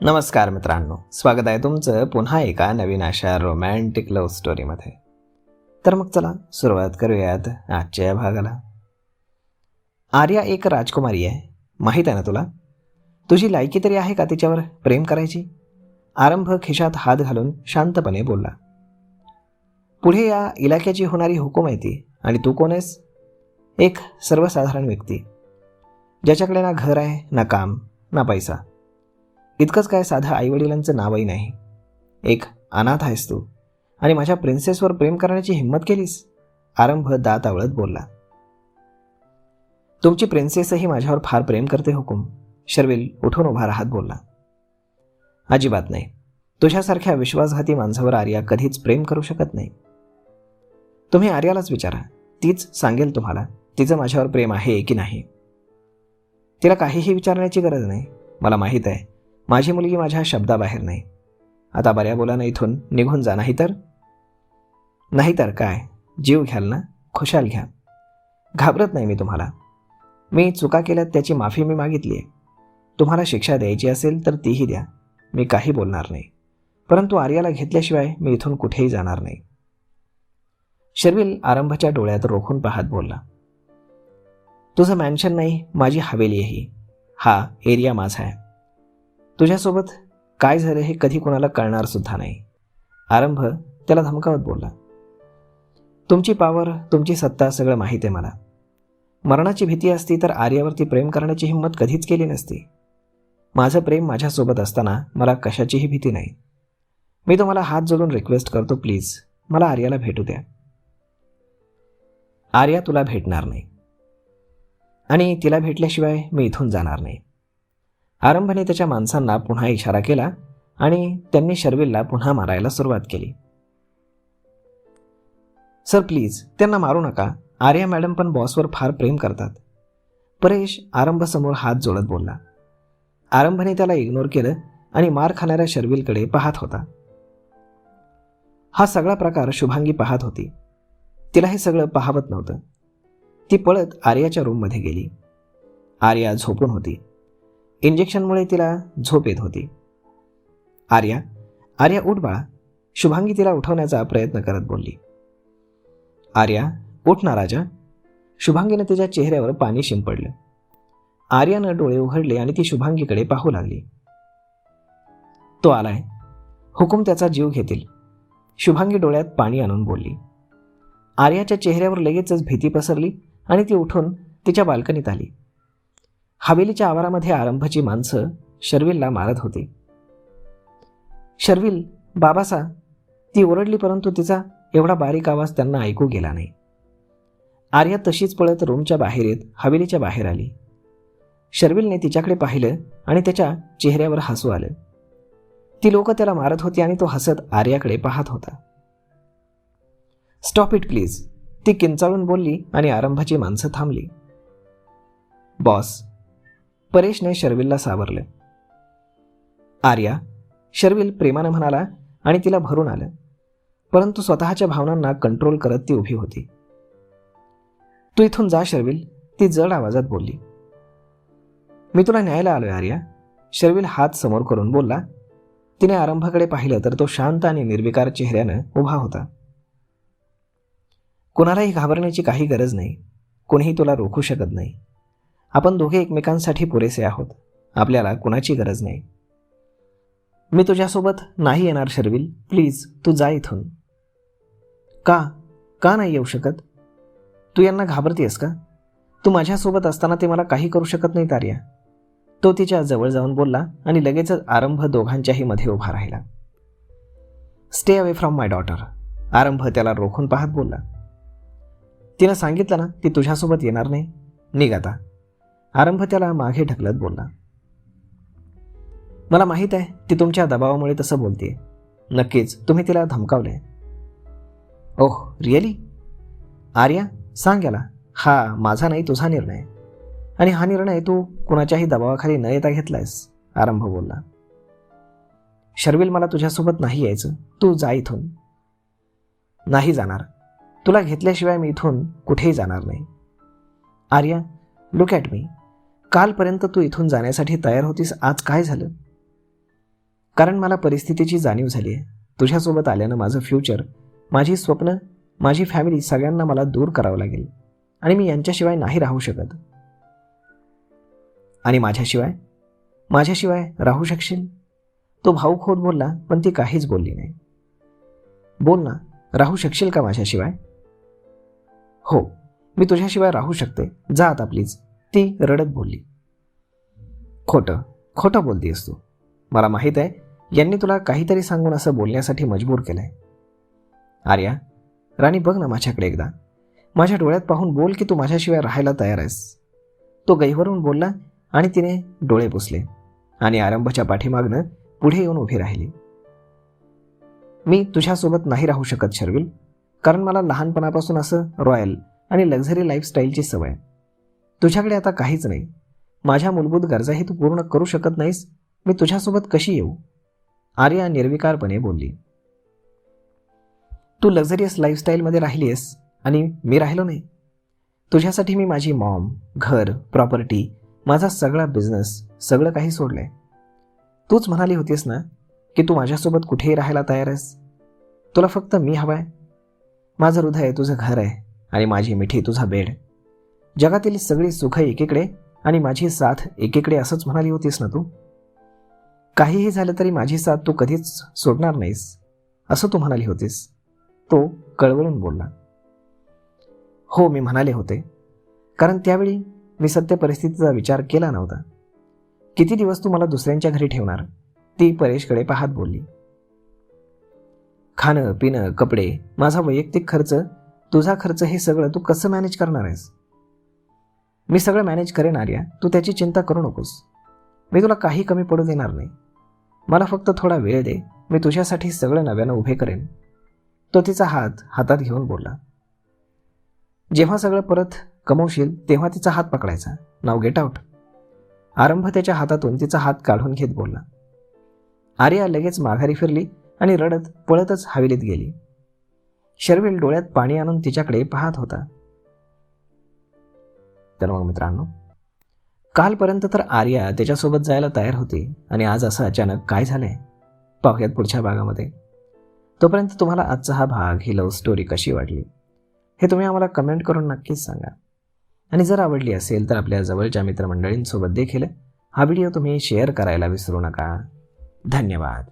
नमस्कार मित्रांनो, स्वागत आहे तुमचं पुन्हा एका नवीन अशा रोमॅन्टिक लव्ह स्टोरीमध्ये. तर मग चला सुरुवात करूयात आजच्या या भागाला. आर्या एक राजकुमारी आहे, माहीत आहे ना तुला? तुझी लायकी तरी आहे का तिच्यावर प्रेम करायची? आरंभ खिशात हात घालून शांतपणे बोलला. पुढे या इलाक्याची होणारी हुकूम आहे ती, आणि तू कोण आहेस? एक सर्वसाधारण व्यक्ती, ज्याच्याकडे ना घर आहे, ना काम, ना पैसा. इतकंच काय, साधं आईवडिलांचं नावही नाही. एक अनाथ आहेस तू, आणि माझ्या प्रिन्सेसवर प्रेम करण्याची हिंमत केलीस? आरंभ दात आवळत बोलला. तुमची प्रिन्सेसही माझ्यावर फार प्रेम करते हुकूम, शर्विल उठून उभा राहत बोलला. अजिबात नाही. तुझ्यासारख्या विश्वासघाती माणसावर आर्या कधीच प्रेम करू शकत नाही. तुम्ही आर्यालाच विचारा, तीच सांगेल तुम्हाला तिचं माझ्यावर प्रेम आहे की नाही. तिला काहीही विचारण्याची गरज नाही. मला माहीत आहे, माझी मुलगी माझ्या शब्दाबाहेर नाही. आता बऱ्या बोलानं इथून निघून जा, नाहीतर काय, जीव घ्याल ना? खुशाल घ्या. घाबरत नाही मी तुम्हाला. मी चुका केल्यात त्याची माफी मी मागितली आहे. तुम्हाला शिक्षा द्यायची असेल तर तीही द्या, मी काही बोलणार नाही. परंतु आर्याला घेतल्याशिवाय मी इथून कुठेही जाणार नाही. शर्विल आरंभच्या डोळ्यात रोखून पाहत बोलला. तुझं मॅन्शन नाही, माझी हवेली आहे ही. हा एरिया माझा आहे. तुझ्यासोबत काय झालं हे कधी कोणाला कळणार सुद्धा नाही. आरंभ त्याला धमकावत बोलला. तुमची पावर, तुमची सत्ता सगळं माहीत आहे मला. मरणाची भीती असती तर आर्यावरती प्रेम करण्याची हिंमत कधीच केली नसती. माझं प्रेम माझ्यासोबत असताना मला कशाचीही भीती नाही. मी तुम्हाला हात जोडून रिक्वेस्ट करतो, प्लीज मला आर्याला भेटू द्या. आर्या तुला भेटणार नाही, आणि तिला भेटल्याशिवाय मी इथून जाणार नाही. आरंभने त्याच्या माणसांना पुन्हा इशारा केला आणि त्यांनी शर्विलला पुन्हा मारायला सुरुवात केली. सर प्लीज, त्यांना मारू नका. आर्या मॅडम पण बॉसवर फार प्रेम करतात. परेश आरंभसमोर हात जोडत बोलला. आरंभने त्याला इग्नोर केलं आणि मार खाणाऱ्या शर्विलकडे पाहत होता. हा सगळा प्रकार शुभांगी पाहत होती. तिला हे सगळं पाहावत नव्हतं. ती पळत आर्याच्या रूममध्ये गेली. आर्या झोपून होती. इंजेक्शनमुळे तिला झोप येत होती. आर्या उठ बाळा, शुभांगी तिला उठवण्याचा प्रयत्न करत बोलली. आर्या उठ ना राजा. शुभांगीने तिच्या चेहऱ्यावर पाणी शिंपडलं. आर्यानं डोळे उघडले आणि ती शुभांगीकडे पाहू लागली. तो आलाय, हुकूम त्याचा जीव घेतील. शुभांगी डोळ्यात पाणी आणून बोलली. आर्याच्या चेहऱ्यावर लगेचच भीती पसरली आणि ती उठून तिच्या बाल्कनीत आली. हवेलीच्या आवारामध्ये आरंभची माणसं शर्विलला मारत होती. शर्विल, बाबासा, ती ओरडली, परंतु तिचा एवढा बारीक आवाज त्यांना ऐकू गेला नाही. आर्या तशीच पळत रूमच्या बाहेर येत हवेलीच्या बाहेर आली. शर्विलने तिच्याकडे पाहिलं आणि त्याच्या चेहऱ्यावर हसू आलं. ती लोक त्याला मारत होती आणि तो हसत आर्याकडे पाहत होता. स्टॉप इट प्लीज, ती किंचाळून बोलली आणि आरंभाची माणसं थांबली. बॉस, परेशने शर्विलला सावरलं. आर्या, शर्विल प्रेमानं म्हणाला आणि तिला भरून आलं, परंतु स्वतःच्या भावनांना कंट्रोल करत ती उभी होती. तू इथून जा शर्विल, ती जड आवाजात बोलली. मी तुला न्यायला आलोय आर्या, शर्विल हात समोर करून बोलला. तिने आरंभाकडे पाहिलं तर तो शांत आणि निर्विकार चेहऱ्यानं उभा होता. कुणालाही घाबरण्याची काही गरज नाही. कोणीही तुला रोखू शकत नाही. आपण दोघे एकमेकांसाठी पुरेसे आहोत. आपल्याला कुणाची गरज नाही. मी तुझ्यासोबत नाही येणार शर्विल, प्लीज तू जा इथून. का नाही येऊ शकत? तू यांना घाबरतेस का? तू माझ्यासोबत असताना ते मला काही करू शकत नाही आर्या. तो तिच्या जवळ जाऊन बोलला आणि लगेचच आरंभ दोघांच्याही मध्ये उभा राहिला. Stay away from my daughter, आरंभ त्याला रोखून पाहत बोलला. तिनं सांगितलं ना ती तुझ्यासोबत येणार नाही, निघ आता. आरंभ त्याला मागे ढकलत बोलला. मला माहीत आहे ती तुमच्या दबावामुळे तसं बोलते. नक्कीच तुम्ही तिला धमकावलंय. ओह रिअली? आर्या सांग याला, हा माझा नाही तुझा निर्णय, आणि हा निर्णय तू कुणाच्याही दबावाखाली न येता घेतलायस, आरंभ बोलला. शर्विल, मला तुझ्यासोबत नाही यायचं, तू जा इथून. नाही जाणार. तुला घेतल्याशिवाय मी इथून कुठेही जाणार नाही. Arya, look at me. कालपर्यंत तू इथून जाण्यासाठी तयार होतीस, आज काय झालं? कारण मला परिस्थितीची जाणीव झाली आहे. तुझ्यासोबत आल्यानं माझं फ्युचर, माझी स्वप्न, माझी फॅमिली सगळ्यांना मला दूर करावं लागेल आणि मी यांच्याशिवाय नाही राहू शकत. आणि माझ्याशिवाय राहू शकशील? तो भाऊक होत बोलला, पण ती काहीच बोलली नाही. बोल ना, राहू शकशील का माझ्याशिवाय? हो, मी तुझ्याशिवाय राहू शकते. जा आता प्लीज, ती रडत बोलली. खोटं बोलतेस तू. मला माहीत आहे यांनी तुला काहीतरी सांगून असं बोलण्यासाठी मजबूर केलंय. आर्या, राणी बघ ना माझ्याकडे एकदा. माझ्या डोळ्यात पाहून बोल की तू माझ्याशिवाय राहायला तयार आहेस. तो गैवरून बोलला आणि तिने डोळे पुसले आणि आरंभच्या पाठीमागनं पुढे येऊन उभी राहिली. मी तुझ्यासोबत नाही राहू शकत शर्विल, कारण मला लहानपणापासून असं रॉयल आणि लक्झरी लाईफस्टाईलची सवय. तुझ्याकडे आता काहीच नाही. माझ्या मूलभूत गरजाही तू पूर्ण करू शकत नाहीस. मी तुझ्यासोबत कशी येऊ? आर्या निर्विकारपणे बोलली. तू लक्झरियस लाईफस्टाईलमध्ये राहिली आहेस आणि मी राहिलो नाही. तुझ्यासाठी मी माझी मॉम, घर, प्रॉपर्टी, माझा सगळा बिझनेस, सगळं काही सोडलंय. तूच म्हणाली होतीस ना की तू माझ्यासोबत कुठेही राहायला तयार आहेस. तुला फक्त मी हवं आहे. माझं हृदय तुझं घर आहे आणि माझी मिठी तुझा बेड. जगातील सगळी सुख एकीकडे आणि माझी साथ एकीकडे, असंच म्हणाली होतीस ना तू. काहीही झालं तरी माझी साथ तू कधीच सोडणार नाहीस, असं तू म्हणाली होतीस. तो कळवळून बोलला. हो, मी म्हणाले होते, कारण त्यावेळी मी सत्य परिस्थितीचा विचार केला नव्हता. किती दिवस तू मला दुसऱ्यांच्या घरी ठेवणार? ती परेशकडे पाहत बोलली. खाणं पिणं, कपडे, माझा वैयक्तिक खर्च, तुझा खर्च, हे सगळं तू कसं मॅनेज करणार आहेस? मी सगळं मॅनेज करेन आर्या, तू त्याची चिंता करू नकोस. मी तुला काही कमी पडू देणार नाही. मला फक्त थोडा वेळ दे, मी तुझ्यासाठी सगळं नव्यानं उभे करेन. तो तिचा हात हातात घेऊन बोलला. जेव्हा सगळं परत कमवशील तेव्हा तिचा हात पकडायचा. नाव गेट आउट. आरंभ त्याच्या हातातून तिचा हात काढून घेत बोलला. आर्या लगेच माघारी फिरली आणि रडत पळतच हवेलीत गेली. शर्विल डोळ्यात पाणी आणून तिच्याकडे पाहत होता. तर मग मित्रांनो, कालपर्यंत तर आर्या त्याच्यासोबत जायला तयार होती आणि आज असं अचानक काय झालंय पाहूयात पुढच्या भागामध्ये. तोपर्यंत तुम्हाला आजचा हा भाग, ही लव्ह स्टोरी कशी वाटली हे तुम्ही आम्हाला कमेंट करून नक्कीच सांगा. आणि जर आवडली असेल तर आपल्या जवळच्या मित्रमंडळींसोबत देखील हा व्हिडिओ तुम्ही शेअर करायला विसरू नका. धन्यवाद.